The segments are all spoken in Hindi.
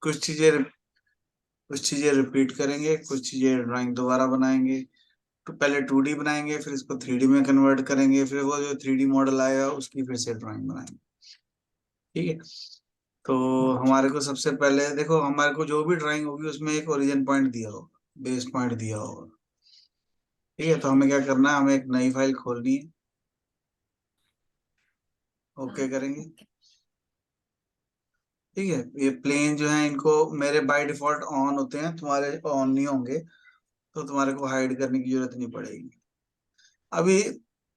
कुछ चीजें रिपीट करेंगे, कुछ चीजें ड्राइंग दोबारा बनाएंगे। तो पहले 2D बनाएंगे, फिर इसको 3D में कन्वर्ट करेंगे, फिर वो जो 3D मॉडल आएगा उसकी फिर से ड्राइंग बनाएंगे। ठीक है। तो हमारे को सबसे पहले देखो, हमारे को जो भी ड्राइंग होगी उसमें एक ओरिजिन पॉइंट दिया होगा, बेस पॉइंट दिया होगा। ठीक है, तो हमें क्या करना है, हमें एक नई फाइल खोलनी है। ओके करेंगे। ठीक है, ये प्लेन जो है इनको मेरे बाय डिफॉल्ट ऑन होते हैं, तुम्हारे ऑन नहीं होंगे, तो तुम्हारे को हाइड करने की जरूरत नहीं पड़ेगी। अभी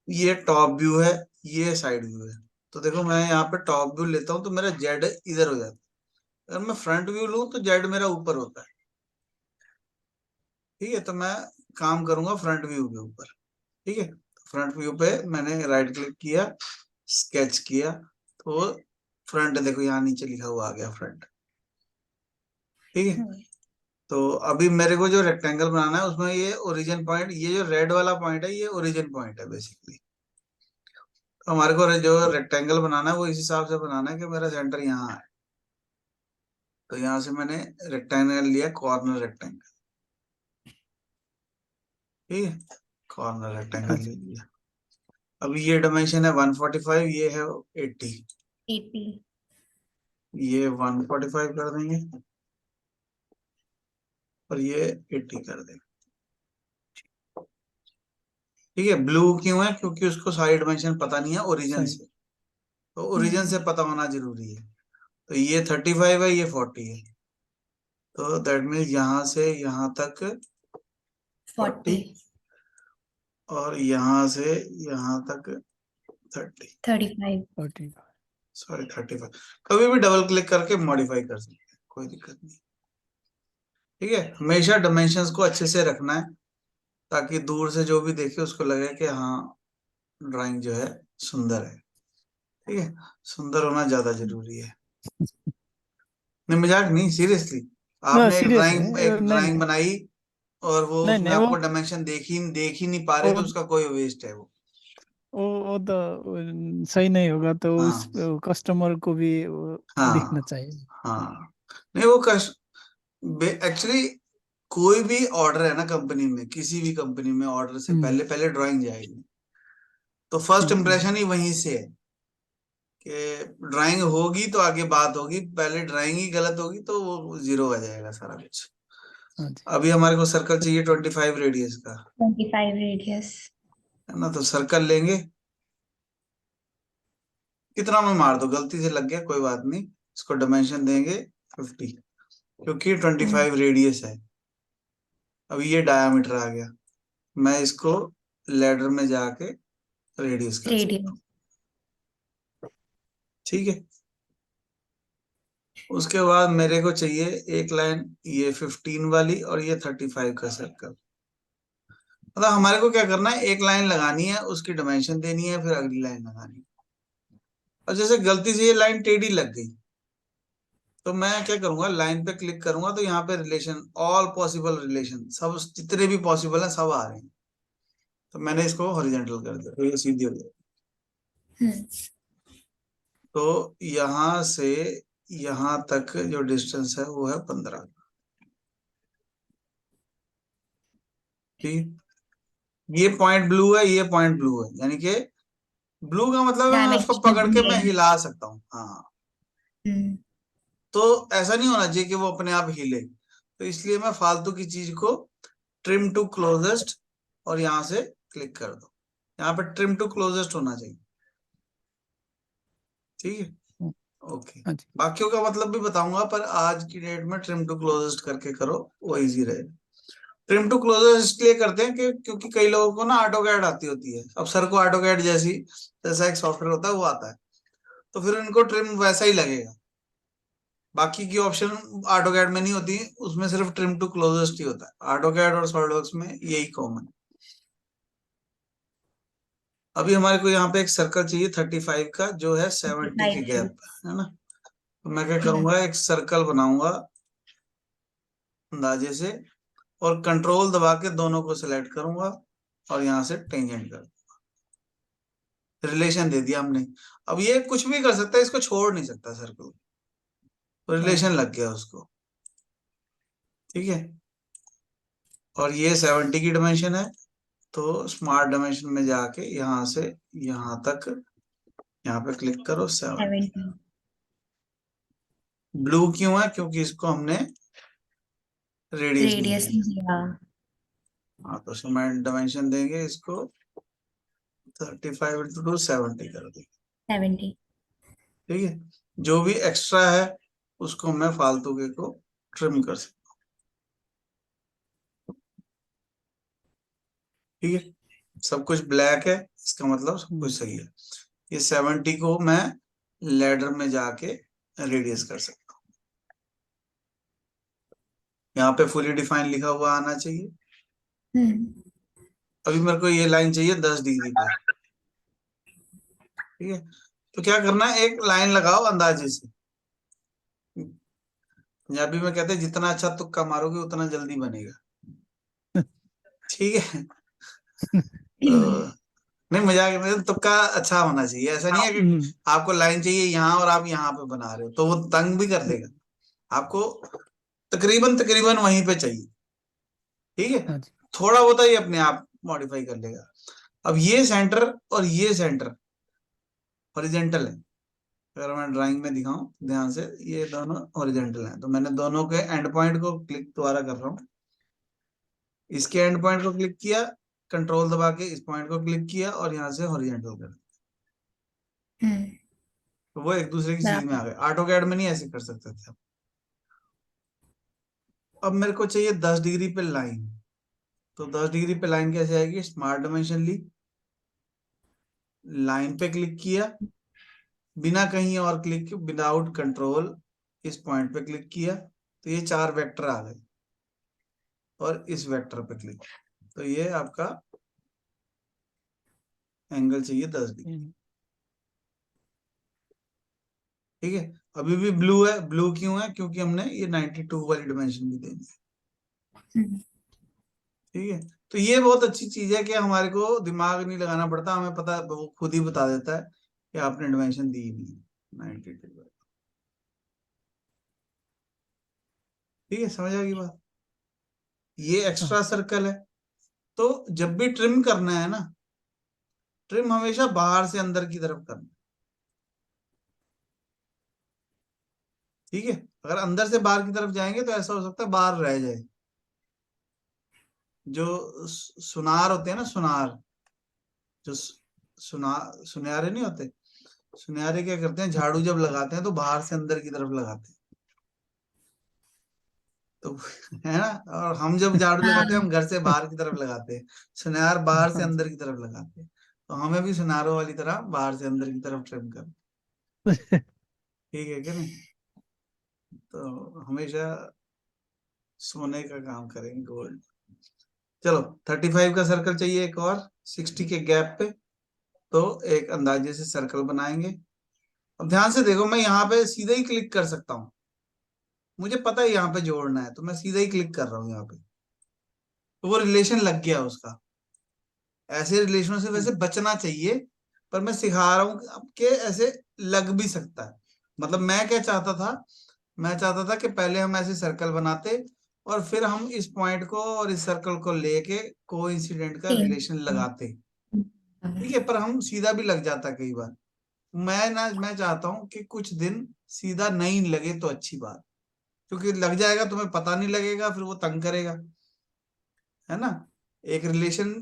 ये टॉप व्यू है, ये साइड व्यू है। तो देखो मैं यहाँ पे टॉप व्यू लेता हूँ तो मेरा जेड इधर हो जाता है। अगर मैं फ्रंट व्यू लूँ तो जेड मेरा ऊपर होता है। ठीक है, तो मैं काम करूंगा फ्रंट व्यू के ऊपर। ठीक है, फ्रंट व्यू पे मैंने राइट क्लिक किया, स्केच किया, तो फ्रंट देखो यहाँ नीचे लिखा हुआ आ गया फ्रंट। ठीक है, तो अभी मेरे को जो रेक्टेंगल बनाना है उसमें ये ओरिजिन पॉइंट, ये जो रेड वाला पॉइंट है ये ओरिजिन पॉइंट है बेसिकली। तो हमारे को जो रेक्टेंगल बनाना है वो इस हिसाब से बनाना है कि मेरा सेंटर यहाँ है। तो यहाँ से मैंने रेक्टेंगल लिया, कॉर्नर रेक्टेंगल। ठीक है, कॉर्नर रेक्टेंगल ले लिया। अभी ये डायमेंशन है 145, ये है 80। 80 ये 145 कर देंगे और ये 80 कर देंगे। ठीक है, ब्लू क्यों है, क्योंकि उसको साइड डायमेंशन पता नहीं है ओरिजिन से, तो ओरिजिन से पता होना जरूरी है। तो ये 35 है, ये 40 है, तो दैट मीन्स यहाँ से यहाँ तक 40 और यहाँ से यहाँ तक 30 35 सॉरी 35। कभी भी डबल क्लिक करके मॉडिफाई कर सकते हैं, कोई दिक्कत नहीं। ठीक है, हमेशा डायमेंशंस को अच्छे से रखना है ताकि दूर से जो भी देखे उसको लगे कि हाँ ड्राइंग जो है सुंदर है। ठीक है, सुंदर होना ज्यादा जरूरी है। नहीं मजाक नहीं, सीरियसली। ना आपने सीरियस है। एक नहीं ड्राइंग नहीं बनाई और वो नहीं उसमें नहीं आपको डायमेंशन देख ही नहीं पा रहे, तो वो उसका कोई वेस्ट है वो। वो तो सही नहीं होगा, तो उस हाँ कस्टमर को भी वो दिखना हाँ चाहिए। हाँ। नहीं वो एक्चुअली कोई भी ऑर्डर है ना कंपनी में, किसी भी कंपनी में ऑर्डर से हम्म पहले पहले ड्राइंग जाएगी। तो फर्स्ट हम्म इंप्रेशन ही वहीं से है कि ड्राइंग होगी तो आगे बात होगी, पहले ड्राइंग ही गलत होगी तो वो जीरो आ जाएगा सारा कुछ। हाँ जी। अभी हमारे को सर्कल चाहिए 25 रेडियस का, 25 रेडियस। है ना। तो सर्कल लेंगे, कितना में मार दो, गलती से लग गया कोई बात नहीं, इसको डायमेंशन देंगे 50 क्योंकि 25 रेडियस है। अभी ये डायामीटर आ गया, मैं इसको लेडर में जाके रेडियस कर सकता रेडियस हूँ। ठीक है, उसके बाद मेरे को चाहिए एक लाइन, ये 15 वाली और ये 35 का सर्कल। मतलब हमारे को क्या करना है, एक लाइन लगानी है, उसकी डायमेंशन देनी है, फिर अगली लाइन लगानी है। और जैसे गलती से ये लाइन टेढ़ी लग गई तो मैं क्या करूंगा, लाइन पे क्लिक करूंगा तो यहाँ पे रिलेशन, ऑल पॉसिबल रिलेशन, सब जितने भी पॉसिबल है सब आ रहे हैं। तो मैंने इसको हॉरिजॉन्टल कर दिया तो ये सीधी हो जाएगी। तो यहाँ से यहाँ तक जो डिस्टेंस है वो है 15। ठीक, ये पॉइंट ब्लू है, ये पॉइंट ब्लू है, यानी कि ब्लू का मतलब है मैं उसको पकड़ के मैं डायमेंशन। हिला सकता हूँ। हाँ, तो ऐसा नहीं होना चाहिए कि वो अपने आप हिले, तो इसलिए मैं फालतू की चीज को ट्रिम टू क्लोजेस्ट और यहाँ से क्लिक कर दो, यहाँ पे ट्रिम टू क्लोजेस्ट होना चाहिए। ठीक है, ओके। हाँ जी। बाकियों का मतलब भी बताऊंगा, पर आज की डेट में ट्रिम टू क्लोजेस्ट करके करो, वो इजी रहेगा। ट्रिम टू क्लोजेस्ट इसलिए करते हैं कि क्योंकि कई लोगों को ना ऑटो कैड आती होती है, अब सर को ऑटो कैड जैसा एक सॉफ्टवेयर होता है वो आता है, तो फिर उनको ट्रिम वैसा ही लगेगा। बाकी की ऑप्शन ऑटो कैड में नहीं होती, उसमें सिर्फ ट्रिम टू क्लोजेस्ट ही होता है, ऑटो कैड और सॉलिडवर्क्स में यही कॉमन। अभी हमारे को यहाँ पे एक सर्कल चाहिए 35 का, जो है 70 के गैप, है ना। तो मैं क्या करूंगा, एक सर्कल बनाऊंगा अंदाजे से, और कंट्रोल दबा के दोनों को सिलेक्ट करूंगा और यहाँ से टेंजेंट कर रिलेशन दे दिया हमने। अब ये कुछ भी कर सकता है, इसको छोड़ नहीं सकता सर्कल, तो रिलेशन लग गया उसको। ठीक है, और ये 70 की डायमेंशन है, तो स्मार्ट डायमेंशन में जाके यहां से यहां तक यहाँ पे क्लिक करो 70। 70. ब्लू क्यों है? क्योंकि इसको हमने रेडियस दी Radius है। दिया. हाँ, तो स्मार्ट डायमेंशन देंगे इसको 35 इंटू 70 कर देंगे। 70. ठीक है, जो भी एक्स्ट्रा है उसको मैं फालतू के को ट्रिम कर सकता हूँ। ठीक है, सब कुछ ब्लैक है, इसका मतलब सब कुछ सही है। ये 70 को मैं लैडर में जाके रेडियस कर सकता हूँ। यहाँ पे फुली डिफाइन लिखा हुआ आना चाहिए। अभी मेरे को ये लाइन चाहिए 10 डिग्री पे। ठीक है, तो क्या करना है, एक लाइन लगाओ अंदाजे से। पंजाबी में कहते हैं जितना अच्छा तुक्का मारोगे उतना जल्दी बनेगा। ठीक है, तो नहीं, मजाक नहीं, तुक्का अच्छा होना चाहिए। ऐसा नहीं है कि आपको लाइन चाहिए यहाँ और आप यहाँ पे बना रहे हो तो वो तंग भी कर देगा आपको। तकरीबन तकरीबन वहीं पे चाहिए। ठीक है, थोड़ा बहुत ही अपने आप मॉडिफाई कर लेगा। अब ये सेंटर और ये सेंटर हॉरिजेंटल है। अगर मैं ड्राइंग में दिखाऊं ध्यान से, ये दोनों हॉरिजेंटल हैं, तो मैंने दोनों के एंड पॉइंट को क्लिक दोबारा कर रहा हूँ। इसके एंड पॉइंट को क्लिक किया, कंट्रोल दबा के इस पॉइंट को क्लिक किया और यहाँ से हॉरिजेंटल कर दिया। तो वो एक दूसरे की चीज में आ गए। ऑटोकैड में नहीं ऐसे कर सकते थे। अब मेरे को चाहिए 10 डिग्री पे लाइन। तो 10 डिग्री पे लाइन कैसे आएगी? स्मार्ट डायमेंशन ली, लाइन पे क्लिक किया, बिना कहीं और क्लिक, विदाउट कंट्रोल इस पॉइंट पे क्लिक किया, तो ये 4 वेक्टर आ गए और इस वेक्टर पे क्लिक, तो ये आपका एंगल चाहिए 10 डिग्री। ठीक है, अभी भी ब्लू है। ब्लू क्यों है? क्योंकि हमने ये 92 वाली डायमेंशन भी देनी है। ठीक है, तो ये बहुत अच्छी चीज है कि हमारे को दिमाग नहीं लगाना पड़ता, हमें पता, वो खुद ही बता देता है कि आपने डायमेंशन दी नहीं है 92। ठीक है, समझ आ गई बात? ये एक्स्ट्रा सर्कल है, तो जब भी ट्रिम करना है ना, ट्रिम हमेशा बाहर से अंदर की तरफ करना। ठीक है, अगर अंदर से बाहर की तरफ जाएंगे तो ऐसा हो सकता है बाहर रह जाए। जो सुनार होते हैं ना, सुनार, जो सुनहरे नहीं होते, सुनहरे क्या करते हैं, झाड़ू जब लगाते हैं तो बाहर से अंदर की तरफ लगाते हैं। तो है ना, और हम जब झाड़ू लगाते हैं हम घर से बाहर की तरफ लगाते हैं, सुनार बाहर से अंदर की तरफ लगाते हैं। तो हमें भी सुनारों वाली तरह बाहर से अंदर की तरफ ट्रिम कर। ठीक है क्या नहीं? तो हमेशा सोने का काम करेंगे, गोल्ड। चलो, 35 का सर्कल चाहिए एक और 60 के गैप पे, तो एक अंदाजे से सर्कल बनाएंगे। अब ध्यान से देखो, मैं यहाँ पे सीधा ही क्लिक कर सकता हूँ, मुझे पता है यहाँ पे जोड़ना है, तो मैं सीधा ही क्लिक कर रहा हूँ यहाँ पे, तो वो रिलेशन लग गया उसका। ऐसे रिलेशनों से वैसे बचना चाहिए, पर मैं सिखा रहा हूँ कि ऐसे लग भी सकता है। मतलब मैं क्या चाहता था, मैं चाहता था कि पहले हम ऐसे सर्कल बनाते और फिर हम इस पॉइंट को और इस सर्कल को लेके कोइंसिडेंट का रिलेशन लगाते। ठीक है, पर हम सीधा भी लग जाता कई बार। मैं चाहता हूं कि कुछ दिन सीधा नहीं लगे तो अच्छी बात, क्योंकि लग जाएगा तुम्हें पता नहीं लगेगा, फिर वो तंग करेगा, है ना। एक रिलेशन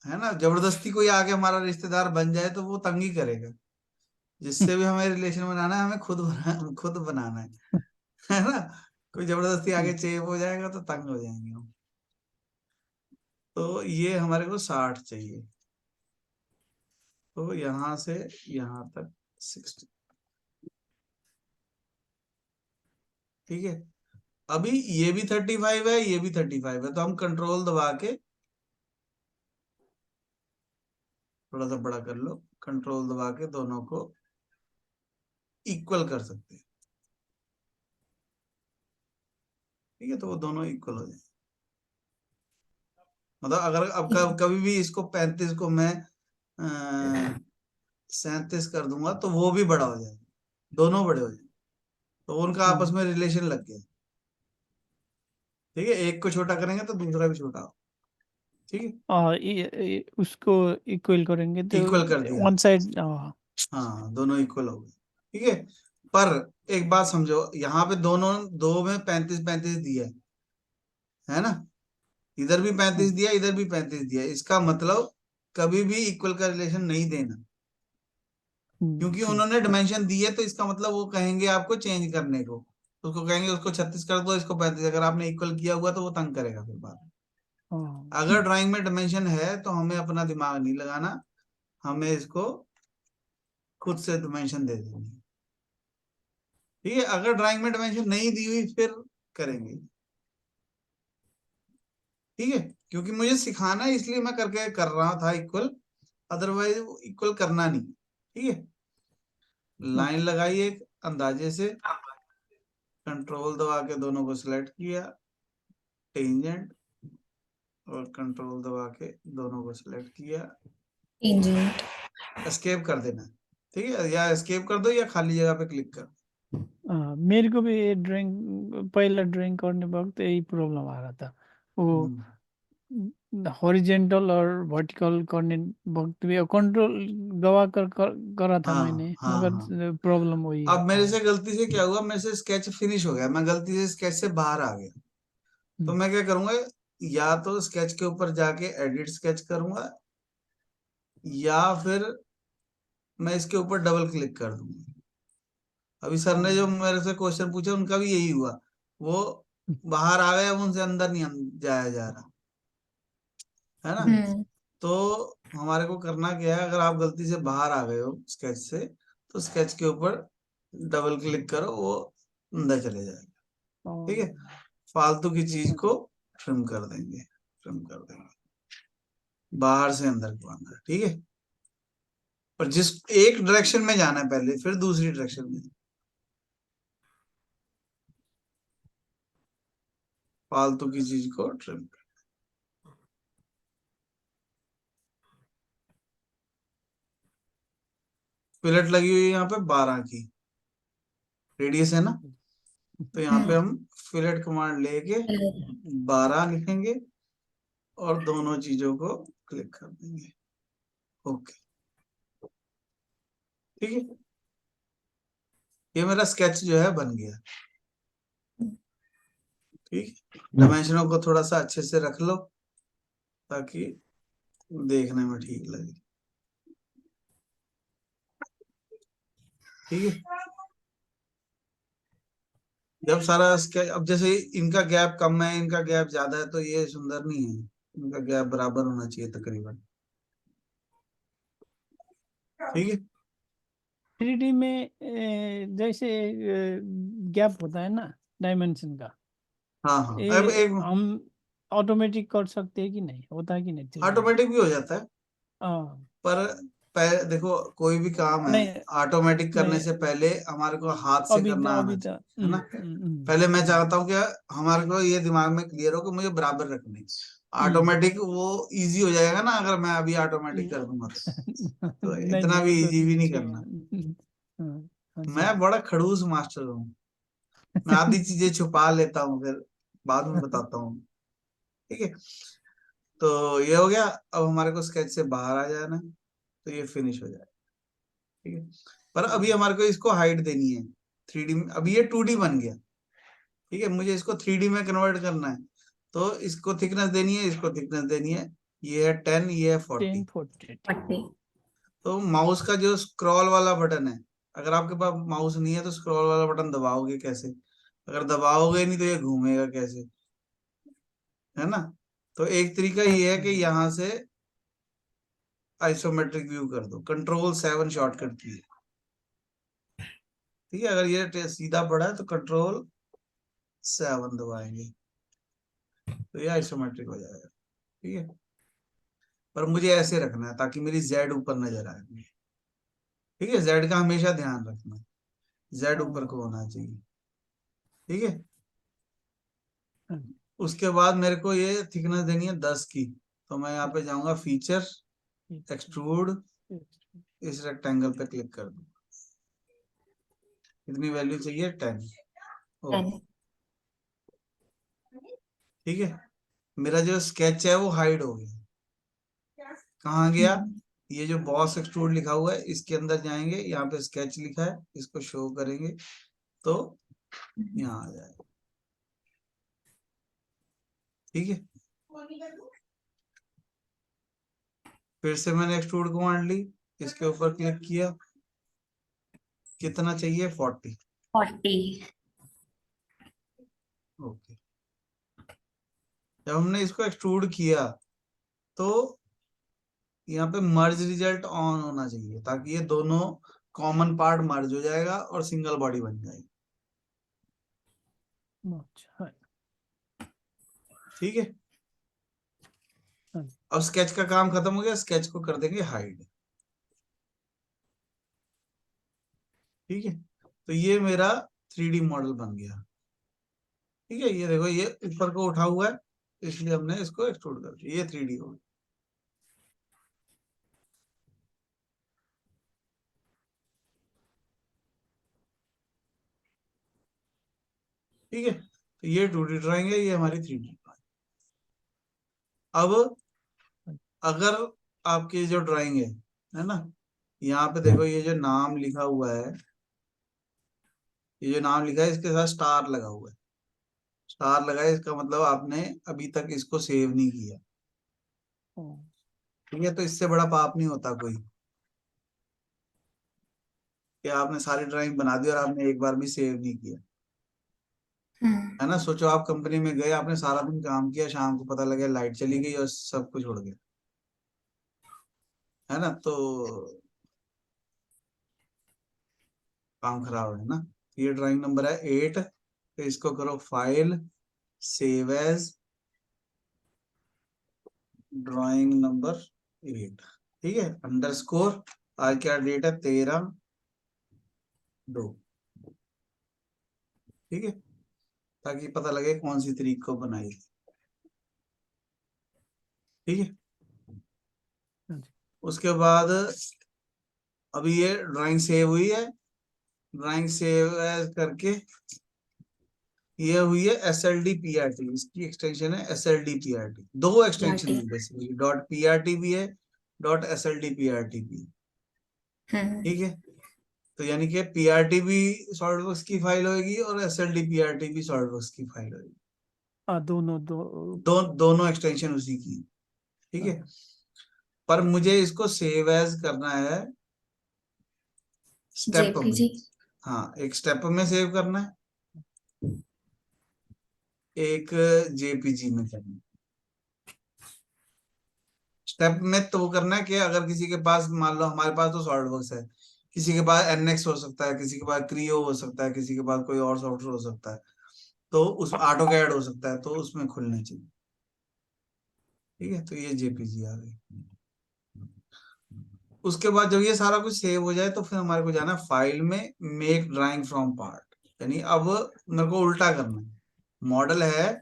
है ना, जबरदस्ती कोई आके हमारा रिश्तेदार बन जाए तो वो तंग ही करेगा। जिससे भी हमें रिलेशन बनाना है, हमें खुद बनाना है ना। कोई जबरदस्ती आगे चेप हो जाएगा तो तंग हो जाएंगे हम। तो ये हमारे को 60 चाहिए, तो यहां से यहां तक 60। ठीक है, अभी ये भी 35 है, ये भी 35 है, तो हम कंट्रोल दबा के थोड़ा सा बड़ा कर लो, कंट्रोल दबा के दोनों को इक्वल कर सकते हैं। ठीक है, तो वो दोनों इक्वल हो जाए। मतलब अगर अब कभी भी इसको 35 को मैं 37 कर दूंगा तो वो भी बड़ा हो जाएगा, दोनों बड़े हो जाएंगे, तो उनका आपस में रिलेशन लग गया। ठीक है, एक को छोटा करेंगे तो दूसरा भी छोटा हो। ठीक है, उसको इक्वल करेंगे तो इक्वल कर दिया। One side. हाँ, दोनों इक्वल हो गए। ठीक है, पर एक बात समझो, यहाँ पे दोनों दो में 35-35 दिया है ना, इधर भी 35 दिया, इधर भी 35 दिया, इसका मतलब कभी भी इक्वल का रिलेशन नहीं देना, क्योंकि उन्होंने डिमेंशन दी है, तो इसका मतलब वो कहेंगे आपको चेंज करने को, उसको कहेंगे उसको 36 कर दो, इसको 35। अगर आपने इक्वल किया हुआ तो वो तंग करेगा फिर बाद में। अगर ड्राइंग में डिमेंशन है तो हमें अपना दिमाग नहीं लगाना, हमें इसको खुद से डिमेंशन दे देनी है। ठीक है, अगर ड्राइंग में डिमेंशन नहीं दी हुई फिर करेंगे। ठीक है, क्योंकि मुझे सिखाना है इसलिए मैं करके कर रहा था इक्वल, अदरवाइज इक्वल करना नहीं। ठीक है, लाइन लगाई एक अंदाजे से, कंट्रोल दबा के दोनों को सिलेक्ट किया, टेंजेंट, और कंट्रोल दबा के दोनों को सिलेक्ट किया, टेंजेंट। एस्केप कर देना। ठीक है, या एस्केप कर दो या खाली जगह पे क्लिक कर। मेरे को भी ये ड्राइंग पहला ड्राइंग करने वक्त यही प्रॉब्लम आ रहा था, वो हॉरिजेंटल और वर्टिकल करने वक्त भी कंट्रोल दबा कर करा था हाँ मैंने, हाँ हाँ। मगर प्रॉब्लम वही अब मेरे आता से है। गलती से क्या हुआ, मेरे से स्केच फिनिश हो गया, मैं गलती से स्केच से बाहर आ गया, तो मैं क्या करूंगा, या तो स्केच के ऊपर जाके एडिट स्केच करूंगा, या फिर मैं इसके ऊपर डबल क्लिक कर दूंगा। अभी सर ने जो मेरे से क्वेश्चन पूछा उनका भी यही हुआ, वो बाहर आ गए, अब उनसे अंदर नहीं जाया जा रहा है ना। हम्म। तो हमारे को करना क्या है, अगर आप गलती से बाहर आ गए हो स्केच से, तो स्केच के ऊपर डबल क्लिक करो, वो अंदर चले जाएगा। ठीक है, फालतू की चीज को ट्रिम कर देंगे, ट्रिम कर देंगे, बाहर से अंदर को आना है। ठीक है, पर जिस एक डायरेक्शन में जाना है पहले, फिर दूसरी डायरेक्शन में, फालतू की चीज को ट्रिम कर। पिलट लगी हुई है यहाँ पे 12 की रेडियस है ना, तो यहाँ पे हम फिलेट कमांड लेके 12 लिखेंगे और दोनों चीजों को क्लिक कर देंगे। ओके, ठीक है, ये मेरा स्केच जो है बन गया। ठीक है, डायमेंशनों को थोड़ा सा अच्छे से रख लो ताकि देखने में ठीक लगे। ठीक है, जब सारा स्केच, अब जैसे इनका गैप कम है, इनका गैप ज्यादा है, तो ये सुंदर नहीं है, इनका गैप बराबर होना चाहिए तकरीबन। ठीक है, 3D में जैसे गैप होता है ना डायमेंशन का, हाँ हाँ, अब ये एक हम ऑटोमेटिक कर सकते हैं कि नहीं, होता है कि नहीं 3D में? ऑटोमेटिक भी हो जाता है, हाँ। पर देखो कोई भी काम है नहीं ऑटोमेटिक करने नहीं, से पहले हमारे को हाथ से करना आना अभी तो चाहिए, है ना। पहले मैं चाहता हूँ कि हमारे को ये दिमाग में क्लियर हो कि मुझे बराबर रखने, ऑटोमेटिक वो इजी हो जाएगा ना, अगर मैं अभी ऑटोमेटिक कर दूंगा तो नहीं इतना नहीं, भी वो तो इजी भी नहीं ठीक करना। है। हाँ, अच्छा। मैं बड़ा खड़ूस मास्टर हूँ, मैं आधी चीजें छुपा लेता हूँ, फिर बाद में बताता हूँ। ठीक है, तो ये हो गया, अब हमारे को स्केच से बाहर आ जाना है, तो ये फिनिश हो जाएगा। ठीक है, पर अभी हमारे को इसको हाइट देनी है 3D में, अभी ये 2D बन गया। ठीक है, मुझे इसको 3D में कन्वर्ट करना है, तो इसको थिकनेस देनी है, इसको थिकनेस देनी है, ये है 10, ये है 40। 1040। 40। तो माउस का जो स्क्रॉल वाला बटन है, अगर आपके पास माउस नहीं है तो स्क्रॉल वाला बटन दबाओगे कैसे, अगर दबाओगे नहीं तो ये घूमेगा कैसे, है ना। तो एक तरीका ये है कि यहाँ से आइसोमेट्रिक व्यू कर दो, कंट्रोल 7 शॉर्टकट की है। ठीक है, अगर ये सीधा पड़ा है तो कंट्रोल 7 दबाएंगे तो ये आइसोमेट्रिक हो जाएगा। ठीक है, पर मुझे ऐसे रखना है ताकि मेरी जेड ऊपर नजर आए। ठीक है, जेड का हमेशा ध्यान रखना, जेड ऊपर को होना चाहिए। ठीक है, उसके बाद मेरे को ये थिकनेस देनी है 10 की, तो मैं यहाँ पे जाऊंगा फीचर, एक्सट्रूड, इस रेक्टेंगल पे क्लिक कर दूंगा, कितनी वैल्यू चाहिए 10। ओके, 10। ठीक है, मेरा जो स्केच है वो हाइड हो गया। कहाँ गया? ये जो बॉस एक्सट्रूड लिखा हुआ है इसके अंदर जाएंगे, यहाँ पे स्केच लिखा है, इसको शो करेंगे तो यहाँ आ जाएगा। ठीक है, फिर से मैंने एक्सट्रूड कमांड ली, इसके ऊपर क्लिक किया, कितना चाहिए? 40। 40। ओके, जब हमने इसको एक्सट्रूड किया तो यहाँ पे मर्ज रिजल्ट ऑन होना चाहिए, ताकि ये दोनों कॉमन पार्ट मर्ज हो जाएगा और सिंगल बॉडी बन जाएगी। अच्छा है। ठीक है, हाँ। अब स्केच का काम खत्म हो गया, स्केच को कर देंगे हाइड। ठीक है, तो ये मेरा 3D मॉडल बन गया। ठीक है, ये देखो ये ऊपर को उठा हुआ है, इसलिए हमने इसको एक्सट्रूड कर दिया, ये 3D हो गया। ठीक है, तो ये 2D ड्राइंग है, ये हमारी 3D ड्राइंग। अब अगर आपकी जो ड्राइंग है ना, यहाँ पे देखो ये जो नाम लिखा हुआ है, ये जो नाम लिखा है इसके साथ स्टार लगा हुआ है। स्टार लगा है, इसका मतलब आपने अभी तक इसको सेव नहीं किया। ठीक है, तो इससे बड़ा पाप नहीं होता कोई कि आपने सारी ड्राइंग बना दी और आपने एक बार भी सेव नहीं किया। है ना, सोचो आप कंपनी में गए, आपने सारा दिन काम किया, शाम को पता लगा लाइट चली गई और सब कुछ उड़ गया। है ना, तो काम खराब है ना। ये ड्राइंग नंबर है 8, तो इसको करो file, save as drawing number 8। ठीक है, अंडरस्कोर, आज क्या डेट है? 13/2। ठीक है, ताकि पता लगे कौन सी तारीख को बनाई। ठीक है, उसके बाद अभी ये ड्राइंग सेव हुई है, ड्राइंग सेव एज करके ये हुई है SLDPRT, इसकी एक्सटेंशन है SLDPRT। दो एक्सटेंशन है बेसिकली, .PRT भी है, .SLDPRT भी है। ठीक है, तो यानी कि PRT भी सॉलिडवर्क्स की फाइल होगी और SLDPRT भी सॉलिडवर्क्स की फाइल होगी। दोनों एक्सटेंशन उसी की। ठीक है, पर मुझे इसको सेव एज करना है स्टेप में। हाँ, एक स्टेप में सेव करना है, एक JPG में करना है। स्टेप में तो करना है कि अगर किसी के पास, मान लो हमारे पास तो सॉलिडवर्क्स है, किसी के पास NX हो सकता है, किसी के पास क्रियो हो सकता है, किसी के पास कोई और सॉफ्टवेयर हो सकता है, तो उस AutoCAD हो सकता है, तो उसमें खुलने चाहिए। ठीक है, तो ये JPG आ गई। उसके बाद जब ये सारा कुछ सेव हो जाए तो फिर हमारे को जाना फाइल में, मेक ड्राइंग फ्रॉम पार्ट। यानी अब मेरे को उल्टा करना है, मॉडल है,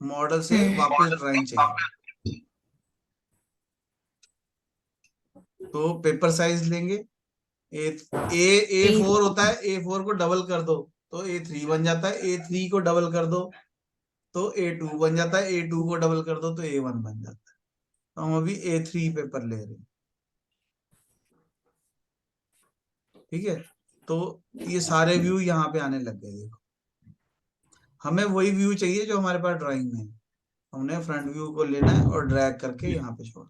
मॉडल से वापस ड्राइंग चाहिए। तो पेपर साइज लेंगे, A4 होता है, A4 को डबल कर दो तो A3 बन जाता है, A3 को डबल कर दो तो A2 बन जाता है, A2 को डबल कर दो तो A1 बन जाता है। तो हम अभी A3 पेपर ले रहे हैं। ठीक है, तो ये सारे व्यू यहाँ पे आने लग गए। देखो, हमें वही व्यू चाहिए जो हमारे पास ड्राइंग में है, हमने फ्रंट व्यू को लेना है और ड्रैग करके यहाँ पे छोड़।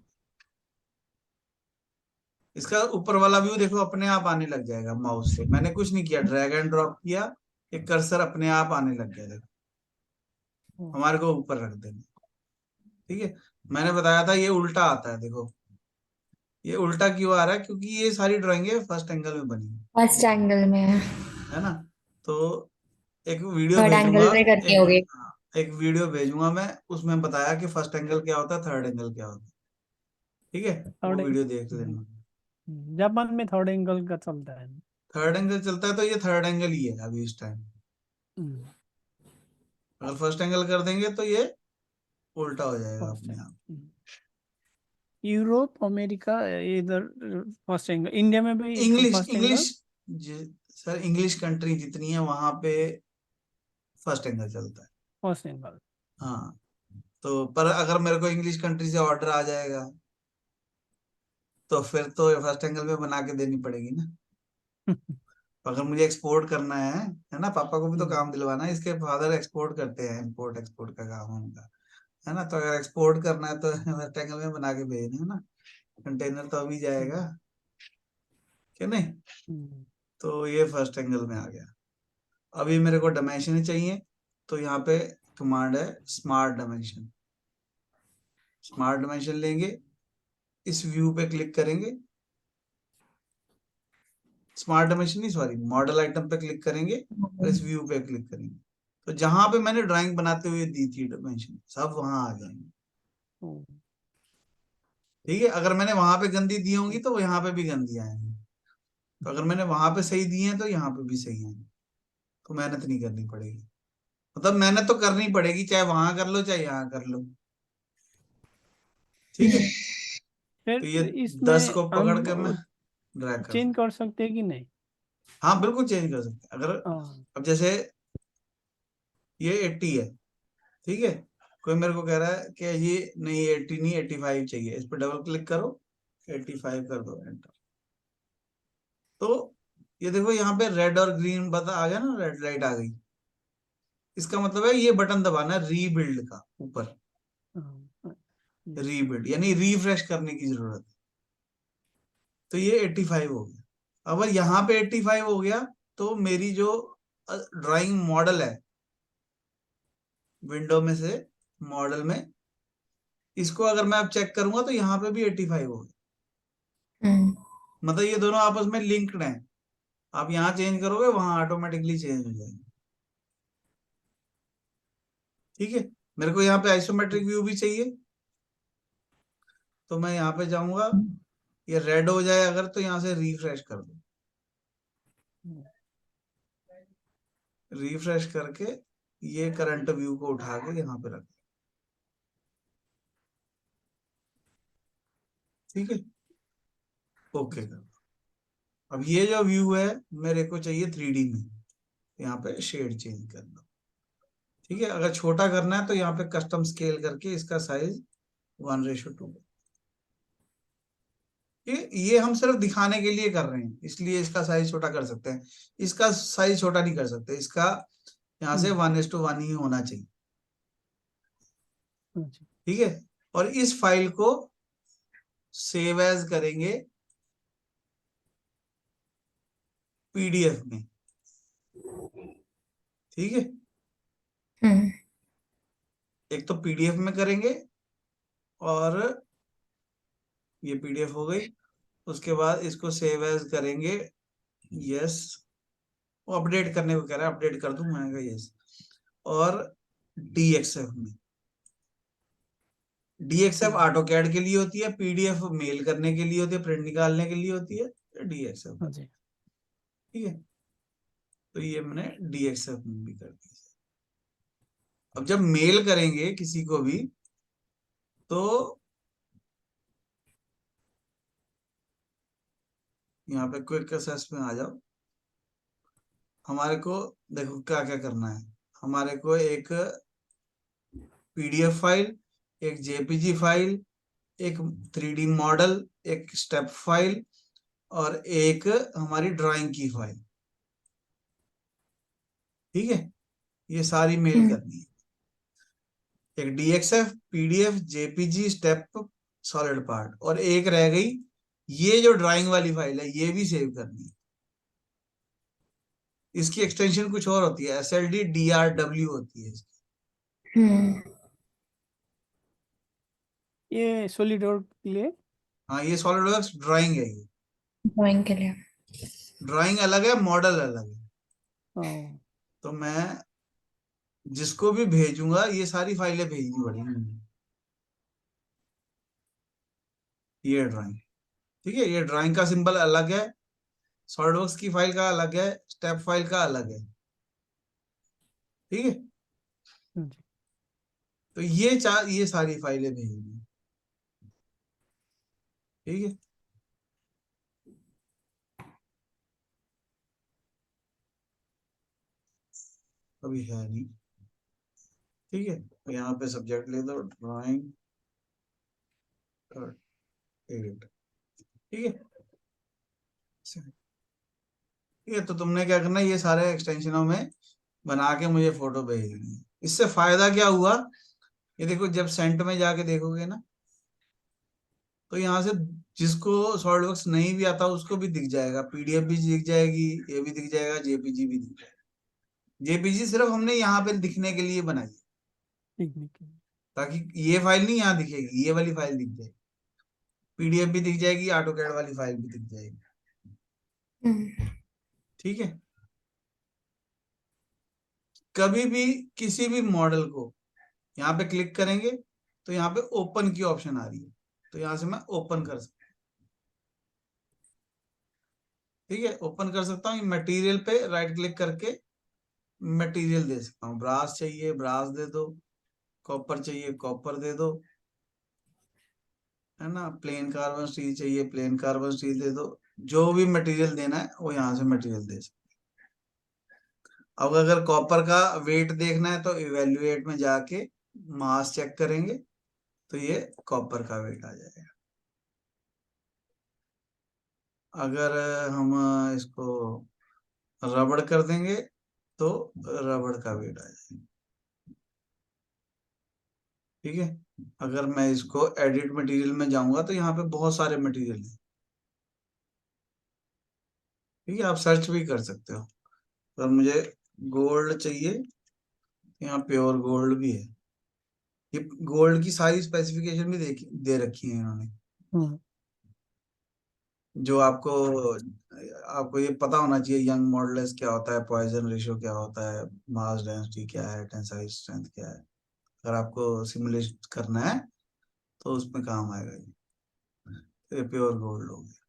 इसका ऊपर वाला व्यू देखो अपने आप आने लग जाएगा, माउस से मैंने कुछ नहीं किया, ड्रैग एंड ड्रॉप किया, एक कर्सर अपने आप आने लग गया। देखो, हमारे को ऊपर रख देंगे। ठीक है, मैंने बताया था ये उल्टा आता है। देखो ये उल्टा क्यों आ रहा है? क्योंकि ये सारी ड्राइंगें फर्स्ट एंगल में बनी है। फर्स्ट एंगल में है ना, तो एक वीडियो थर्ड भेजूंगा, एंगल में करनी होगी। एक वीडियो भेजूंगा मैं, उसमें बताया कि फर्स्ट एंगल क्या होता है, थर्ड एंगल क्या होता है। ठीक है, वो वीडियो देख लेना। जापान में थर्ड एंगल का चलता है। थर्ड एंगल चलता है, तो ये थर्ड एंगल ही है अभी इस टाइम। अगर फर्स्ट एंगल कर देंगे तो ये उल्टा हो जाएगा अपने आप। यूरोप, अमेरिका, इधर फर्स्ट एंगल, इंडिया में भी English first angle. English sir, English country जितनी है वहां पे फर्स्ट एंगल चलता है। First angle. हाँ, तो पर अगर मेरे को इंग्लिश कंट्री से ऑर्डर आ जाएगा तो फिर तो फर्स्ट एंगल में बना के देनी पड़ेगी ना। अगर मुझे एक्सपोर्ट करना है ना, पापा को भी तो काम दिलवाना है, इसके फादर एक्सपोर्ट करते हैं, इंपोर्ट एक्सपोर्ट का काम है उनका, है ना। तो अगर एक्सपोर्ट करना है तो फर्स्ट एंगल में बना के भेजना है ना, कंटेनर तो अभी जाएगा कि नहीं। तो ये फर्स्ट एंगल में आ गया। अभी मेरे को डायमेंशन चाहिए, तो यहाँ पे कमांड है स्मार्ट डायमेंशन। स्मार्ट डायमेंशन लेंगे, इस व्यू पे क्लिक करेंगे, स्मार्ट डायमेंशन नहीं सॉरी, मॉडल आइटम पे क्लिक करेंगे और इस व्यू पे क्लिक करेंगे, तो जहां पे मैंने ड्राइंग बनाते हुए दी थी डायमेंशन सब वहां आ जाएंगे। ठीक है, अगर मैंने वहां पे गंदी दी होंगी तो यहाँ पे भी गंदी आएंगी, तो अगर मैंने वहां पे सही दी है तो यहाँ पे भी सही आएंगे। तो मेहनत नहीं करनी पड़ेगी, मतलब मेहनत तो करनी पड़ेगी, चाहे वहां कर लो चाहे यहाँ कर लो। ठीक है, तो ये फिर 10 इसमें को पकड़ कर मैं हम ड्रैग कर चेंज सकता कर सकते हैं कि नहीं? हूँ। हाँ बिल्कुल चेंज कर सकते हैं। अगर हाँ। अब जैसे ये 80 है, ठीक है, कोई मेरे को कह रहा है कि ये नहीं 80 नहीं 85 चाहिए, इस पर डबल क्लिक करो, 85 कर दो, एंटर। तो ये देखो यहाँ पे रेड और ग्रीन बता आ गया ना, रेड लाइट आ गई, इसका मतलब है ये बटन दबाना है रीबिल्ड का ऊपर, हाँ, रीबिल्ड यानी रिफ्रेश करने की जरूरत है। तो ये 85 हो गया। अगर यहाँ पे 85 हो गया तो मेरी जो ड्राइंग मॉडल है, विंडो में से मॉडल में, इसको अगर मैं अब चेक करूंगा तो यहाँ पे भी 85 हो गया। मतलब ये दोनों आपस में लिंक्ड हैं, आप यहाँ चेंज करोगे वहां ऑटोमेटिकली चेंज हो जाएंगे। ठीक है, मेरे को यहाँ पे आइसोमेट्रिक व्यू भी चाहिए, तो मैं यहाँ पे जाऊंगा, ये रेड हो जाए अगर तो यहाँ से रिफ्रेश कर दो, रिफ्रेश करके ये करंट व्यू को उठा के यहाँ पे रख दो। ठीक है, ओके कर दो। अब ये जो व्यू है मेरे को चाहिए 3D में, यहाँ पे शेड चेंज कर दो। ठीक है, अगर छोटा करना है तो यहाँ पे कस्टम स्केल करके इसका साइज 1:2। ये हम सिर्फ दिखाने के लिए कर रहे हैं, इसलिए इसका साइज छोटा कर सकते हैं, इसका साइज छोटा नहीं कर सकते, इसका यहाँ से 1:1 ही होना चाहिए। ठीक है, और इस फाइल को सेव एज करेंगे पीडीएफ में। ठीक है, एक तो पीडीएफ में करेंगे, और ये पीडीएफ हो गई, उसके बाद इसको सेव एज करेंगे, यस, वो अपडेट करने को कह रहा है, अपडेट कर दूं, मैंने कहा यस, और डीएक्सएफ में। डीएक्सएफ ऑटो कैड के लिए होती है, पीडीएफ मेल करने के लिए होती है, प्रिंट निकालने के लिए होती है, डीएक्सएफ। ठीक है, तो ये मैंने डीएक्सएफ में भी कर दिया। अब जब मेल करेंगे किसी को भी तो यहाँ पे क्विक एक्सेस में आ जाओ। हमारे को देखो क्या क्या करना है, हमारे को एक पीडीएफ फाइल, एक जेपीजी फाइल, एक 3D मॉडल, एक स्टेप फाइल, और एक हमारी ड्राइंग की फाइल। ठीक है, ये सारी मेल करनी है, एक DXF, PDF, JPG, step, solid part, और एक रह गई ये जो ड्राइंग वाली फाइल है, ये भी सेव करनी है। इसकी एक्सटेंशन कुछ और होती है, SLDDRW होती है इसकी। ये सॉलिड वर्क के लिए। हाँ, ये सॉलिड वर्क्स ड्राइंग है, ये ड्राइंग के लिए। ड्राइंग अलग है, मॉडल अलग है। हाँ। तो मैं जिसको भी भेजूंगा ये सारी फाइलें भेजनी पड़ेंगी। ये ड्राइंग, ठीक है, ये ड्राइंग का सिंबल अलग है, सॉलिडवर्क्स की फाइल का अलग है, स्टेप फाइल का अलग है। ठीक है, तो ये सारी फाइलें भेजनी। ठीक है, अभी है नहीं, ठीक है, तो यहाँ पे सब्जेक्ट ले दो ड्राइंग 8, ठीक है। ठीक है, तो तुमने क्या करना है, ये सारे एक्सटेंशनों में बना के मुझे फोटो भेज देनी है। इससे फायदा क्या हुआ, ये देखो जब सेंट में जाके देखोगे ना, तो यहाँ से जिसको सॉलिडवर्क्स नहीं भी आता उसको भी दिख जाएगा, पीडीएफ भी दिख जाएगी, ये भी दिख जाएगा, जेपीजी भी दिख जाएगा। जेपीजी सिर्फ हमने यहाँ पे दिखने के लिए बनाई है, ठीक है। ताकि ये फाइल नहीं यहाँ दिखेगी, ये वाली फाइल दिख जाएगी, पीडीएफ भी दिख जाएगी, ऑटोकैड वाली फाइल भी दिख जाएगी। हम्म, ठीक है, कभी भी किसी भी मॉडल को यहाँ पे क्लिक करेंगे तो यहाँ पे ओपन की ऑप्शन आ रही है, तो यहाँ से मैं ओपन कर सकता हूँ। ठीक है, ओपन कर सकता हूँ, मटेरियल पे राइट क्लिक करके मटेरियल दे सकता हूँ, ब्रास चाहिए ब्रास दे दो, कॉपर चाहिए कॉपर दे दो, है ना, प्लेन कार्बन स्टील चाहिए प्लेन कार्बन स्टील दे दो, जो भी मटेरियल देना है वो यहाँ से मटेरियल दे सकते। अब अगर कॉपर का वेट देखना है तो इवेल्युएट में जाके मास चेक करेंगे तो ये कॉपर का वेट आ जाएगा। अगर हम इसको रबड़ कर देंगे तो रबड़ का वेट आ जाएगा। ठीक है, अगर मैं इसको एडिट मटेरियल में जाऊंगा तो यहाँ पे बहुत सारे मटेरियल हैं। ठीक है, आप सर्च भी कर सकते हो। अगर मुझे गोल्ड चाहिए, यहाँ प्योर गोल्ड भी है, ये गोल्ड की सारी स्पेसिफिकेशन भी दे रखी है इन्होंने, हाँ, जो आपको आपको ये पता होना चाहिए, यंग मॉडुलस क्या होता है, पॉइजन रेशियो क्या होता है, मास डेंसिटी क्या है, टेंसाइल स्ट्रेंथ क्या है। अगर आपको सिमुलेट करना है तो उसमें काम आएगा ये प्योर गोल्ड हो गया।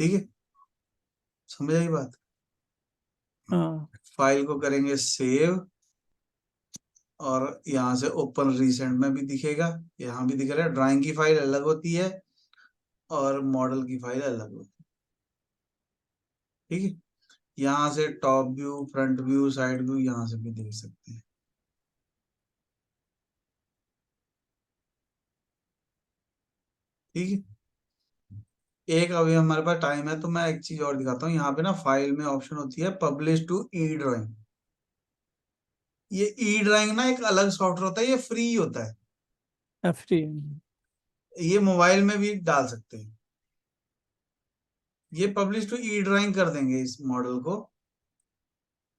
ठीक है, समझ आई बात। हाँ, फाइल को करेंगे सेव, और यहाँ से ओपन रिसेंट में भी दिखेगा, यहाँ भी दिख रहा है। ड्राइंग की फाइल अलग होती है और मॉडल की फाइल अलग होती है। ठीक है, यहाँ से top view front view side view यहाँ से भी देख सकते हैं। ठीक है, एक अभी हमारे पास टाइम है तो मैं एक चीज और दिखाता हूँ। यहाँ पे ना फाइल में ऑप्शन होती है पब्लिश टू ई ड्राइंग। ये ई ड्राइंग ना एक अलग सॉफ्टवेयर होता है, ये फ्री होता है, फ्री। ये मोबाइल में भी डाल सकते हैं। ये पब्लिश टू ई ड्राइंग कर देंगे इस मॉडल को,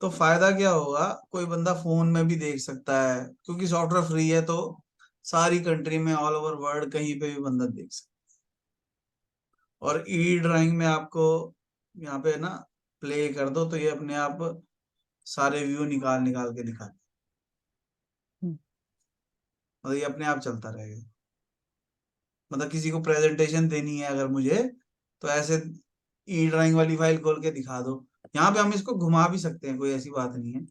तो फायदा क्या होगा, कोई बंदा फोन में भी देख सकता है, क्योंकि सॉफ्टवेयर फ्री है तो सारी कंट्री में ऑल ओवर वर्ल्ड कहीं पे भी बंदा देख सकता है। और ई ड्राइंग में आपको यहाँ पे ना प्ले कर दो तो ये अपने आप सारे व्यू निकाल निकाल के दिखा, मतलब ये अपने आप चलता रहेगा। मतलब किसी को प्रेजेंटेशन देनी है अगर मुझे, तो ऐसे ई ड्राइंग वाली फाइल खोल के दिखा दो। यहाँ पे हम इसको घुमा भी सकते हैं, कोई ऐसी बात नहीं है,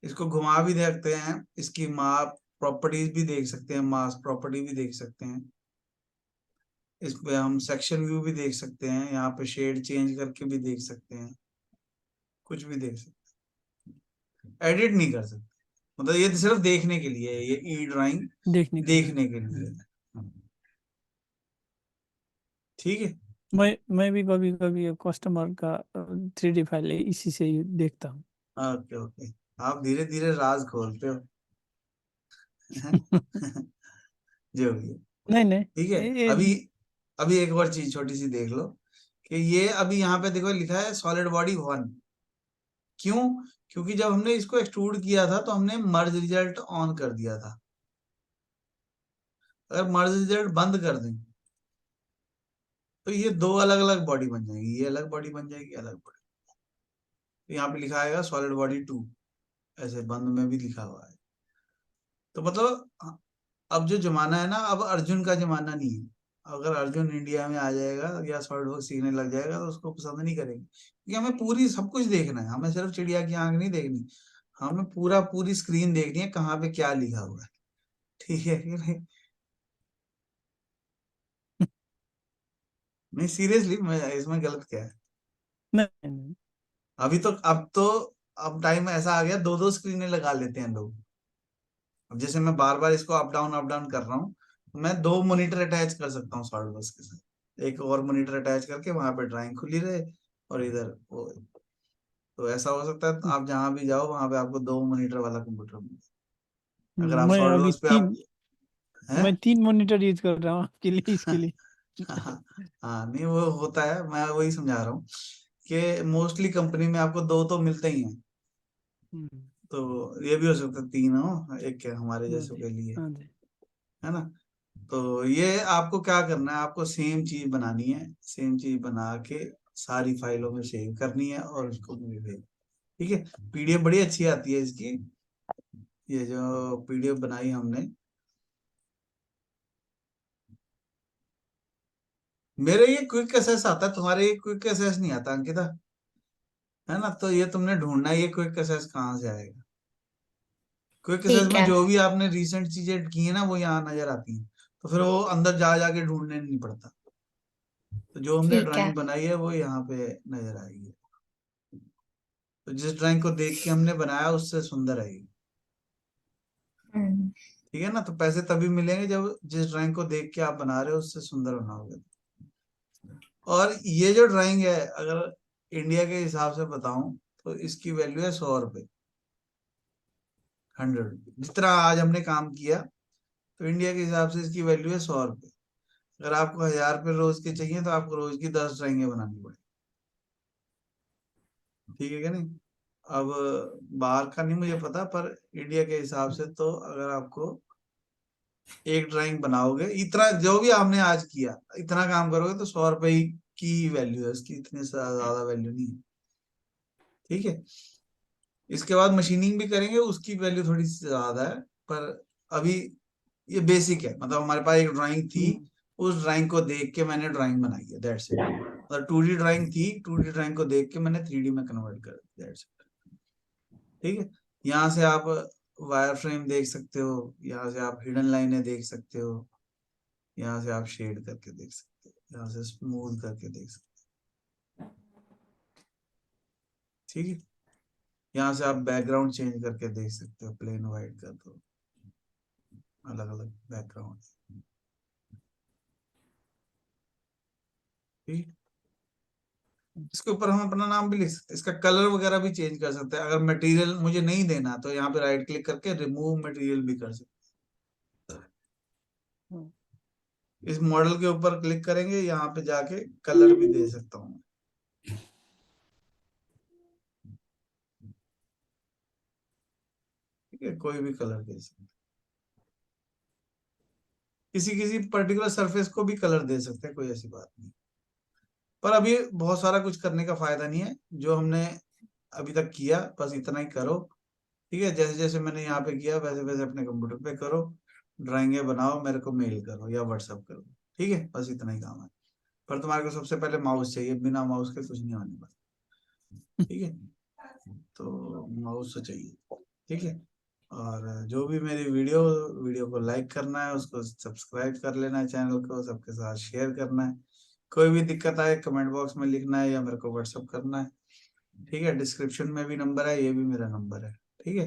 इसको घुमा भी देखते हैं, इसकी माप प्रॉपर्टीज भी देख सकते हैं, मास प्रॉपर्टी भी देख सकते हैं, इस पे हम सेक्शन व्यू भी देख सकते हैं, यहाँ पे शेड चेंज करके भी देख सकते हैं, कुछ भी देख सकते हैं, एडिट नहीं कर सकते। मतलब ये सिर्फ देखने के लिए है, ये ई ड्राइंग देखने के लिए। देखने के लिए है। ठीक है, मैं भी कभी कभी कस्टमर का 3D फाइल इसी से ही देखता हूँ। ओके ओके, आप धीरे धीरे राज खोलते हो। जो भी है। नहीं नहीं, ठीक है, अभी अभी एक और चीज छोटी सी देख लो, कि ये अभी यहाँ पे देखो लिखा है सॉलिड बॉडी 1। क्यों? क्योंकि जब हमने इसको एक्सट्रूड किया था तो हमने मर्ज रिजल्ट ऑन कर दिया था। अगर मर्ज रिजल्ट बंद कर दें तो ये दो अलग अलग बॉडी बन जाएगी, ये अलग बॉडी बन जाएगी, अलग बॉडी। तो यहाँ पे लिखा आएगा सॉलिड बॉडी 2, ऐसे बंद में भी लिखा हुआ है। तो मतलब अब जो जमाना है ना, अब अर्जुन का जमाना नहीं है। अगर अर्जुन इंडिया में आ जाएगा या सॉलिड वर्क सीखने लग जाएगा तो उसको पसंद नहीं करेंगे, क्योंकि हमें पूरी सब कुछ देखना है, हमें सिर्फ चिड़िया की आंख नहीं देखनी, हमें पूरी स्क्रीन देखनी है कहाँ पे क्या लिखा हुआ है। ठीक है कि नहीं? नहीं सीरियसली, मैं इसमें गलत क्या है? नहीं नहीं। अभी तो अब तो अब टाइम ऐसा आ गया, 2-2 स्क्रीनें लगा लेते हैं लोग। अब जैसे मैं बार बार इसको अप डाउन कर रहा हूँ, मैं 2 मॉनिटर अटैच कर सकता हूँ सॉलिडवर्क्स के साथ, एक और मॉनिटर अटैच करके वहां पे ड्राइंग खुली रहे और इधर वो। तो ऐसा हो सकता है आप जहां भी जाओ वहां पे आपको 2 मॉनिटर वाला कंप्यूटर मिले, अगर आप मैं अभी सॉलिडवर्क्स पे आप हैं। मैं 3 मॉनिटर यूज कर रहा हूँ आपके लिए, इसके लिए। हाँ, हाँ, नहीं वो होता है, मैं वही समझा रहा हूँ कि मोस्टली कंपनी में आपको 2 तो मिलते ही हैं। हम्म, तो ये भी हो सकता है 3 हो, एक क्या हमारे हाँ जैसों जी, के लिए, हाँ जी। है ना। तो ये आपको क्या करना है, आपको सेम चीज बनानी है, सेम चीज बना के सारी फाइलों में सेव करनी है और उसको भेज। ठीक है, पीडीएफ बड़ी अच्छी आती है इसकी, ये जो पीडीएफ बनाई हमने। मेरे ये क्विक एसेस आता है, तुम्हारे ये क्विक एसेस नहीं आता अंकिता, है ना। तो ये तुमने ढूंढना है, ये क्विक एसेस कहाँ से आएगा। क्विक एसेस ठीक में है। जो भी आपने रिसेंट चीजें की है ना वो यहाँ नजर आती हैं, तो फिर वो अंदर जा जाके ढूंढने नहीं पड़ता। तो जो हमने ठीक है। ड्राइंग बनाई है वो यहाँ पे नजर आएगी। तो जिस ड्राइंग को देख के हमने बनाया उससे सुंदर आएगी। हम्म। ठीक है ना, तो पैसे तभी मिलेंगे जब जिस ड्राइंग को देख के आप बना रहे हो उससे सुंदर बनाओगे। और ये जो ड्राइंग है, अगर इंडिया के हिसाब से बताऊं तो इसकी वैल्यू है 100 रुपए, 100। जितना आज हमने काम किया, तो इंडिया के हिसाब से इसकी वैल्यू है 100 रुपए। अगर आपको 1000 रुपए रोज के चाहिए तो आपको रोज की 10 ड्राइंगें बनानी पड़ेगी। ठीक है क्या नहीं। अब बाहर का नहीं मुझे पता, पर इंडिया के हिसाब से तो अगर आपको एक ड्राइंग बनाओगे, इतना जो भी आपने आज किया इतना काम करोगे तो 100 रुपए की वैल्यू है इसकी, इतनी ज्यादा वैल्यू नहीं है। ठीक है, इसके बाद मशीनिंग भी करेंगे, उसकी वैल्यू थोड़ी सी ज्यादा है। पर अभी ये बेसिक है, मतलब हमारे पास एक ड्राइंग थी, हम्म, उस ड्राइंग को देख के मैंने ड्राइंग बनाई है, दैट्स इट। मतलब 2D ड्राइंग थी, 2D ड्राइंग को देख के मैंने 3D में कन्वर्ट कर दिया, दैट्स इट। ठीक है, यहाँ से आप वायर फ्रेम देख सकते हो, यहाँ से आप हिडन लाइनें देख सकते हो, यहाँ से आप शेड करके देख सकते हो, यहाँ से स्मूथ करके देख सकते हो। ठीक है, यहाँ से आप बैकग्राउंड चेंज करके देख सकते हो, प्लेन व्हाइट कर दो, अलग अलग बैकग्राउंड। ठीक, इसके ऊपर हम अपना नाम भी लिख सकते हैं, इसका कलर वगैरह भी चेंज कर सकते हैं। अगर मटेरियल मुझे नहीं देना तो यहाँ पे राइट क्लिक करके रिमूव मटेरियल भी कर सकते हम्म, हैं। इस मॉडल के ऊपर क्लिक करेंगे, यहाँ पे जाके कलर भी दे सकता हूँ। ठीक है, कोई भी कलर दे सकते हैं, किसी किसी पर्टिकुलर सरफेस को भी कलर दे सकते हैं, कोई ऐसी बात नहीं। पर अभी बहुत सारा कुछ करने का फायदा नहीं है, जो हमने अभी तक किया बस इतना ही करो। ठीक है, जैसे जैसे मैंने यहाँ पे किया वैसे वैसे अपने कंप्यूटर पे करो, ड्राइंगे बनाओ, मेरे को मेल करो या व्हाट्सअप करो। ठीक है, बस इतना ही काम है। पर तुम्हारे को सबसे पहले माउस चाहिए, बिना माउस के कुछ नहीं होने वाला। ठीक है, तो माउस तो चाहिए। ठीक है, और जो भी मेरी वीडियो को लाइक करना है, उसको सब्सक्राइब कर लेना है, चैनल को सबके साथ शेयर करना है। कोई भी दिक्कत आए कमेंट बॉक्स में लिखना है या मेरे को व्हाट्सअप करना है। ठीक है, डिस्क्रिप्शन में भी नंबर है, ये भी मेरा नंबर है।